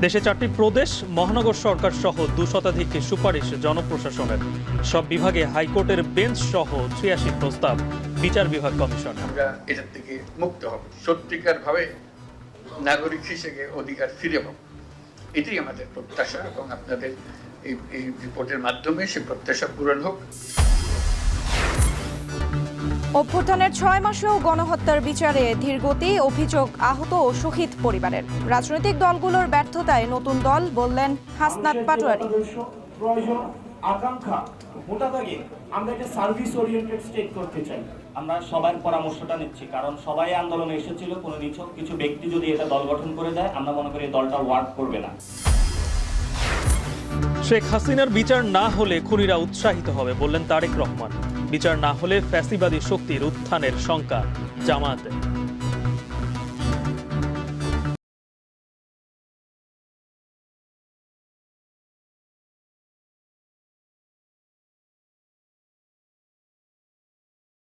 দেশে 4টি প্রদেশ, মহানগর সরকার সহ 2 শতাধিক সুপারিশ জনপ্রশাসনের। সব বিভাগে হাইকোর্টের বেঞ্চ সহ 86 প্রস্তাব বিচার বিভাগ কমিশন। আমরা এটার থেকে মুক্ত হব, সত্যিকার ভাবে নাগরিক হিসেবে অধিকার ফিরে পাব, এটাই আমাদের প্রত্যাশা এবং আপনাদের এই রিপোর্টের মাধ্যমে সে প্রত্যাশা পূরণ হোক। অভ্যুত্থানের 6 মাসেও গণহত্যার বিচারে ধীরগতি, অভিযোগ আহত ও শহীদ পরিবারের। রাজনৈতিক দলগুলোর ব্যর্থতায় নতুন দল, বললেন হাসনাত পাটোয়ারি। প্রয়োজন, আকাঙ্ক্ষা, মোটাদাগে আমরা একটা সার্ভিস ওরিয়েন্টেড স্টেট করতে চাই। আমরা সবার পরামর্শটা নিচ্ছি, কারণ সবাই আন্দোলনে এসেছিল। কোনো নিছক কিছু ব্যক্তি যদি এটা দল গঠন করে দেয়, আমরা মনে করি এই দলটা ওয়ার্ক করবে না। শেখ হাসিনার বিচার না হলে খুনিরা উৎসাহিত হবে, বললেন তারেক রহমান। বিচার না হলে ফ্যাসিবাদী শক্তির উত্থানের শঙ্কা জামায়াতে।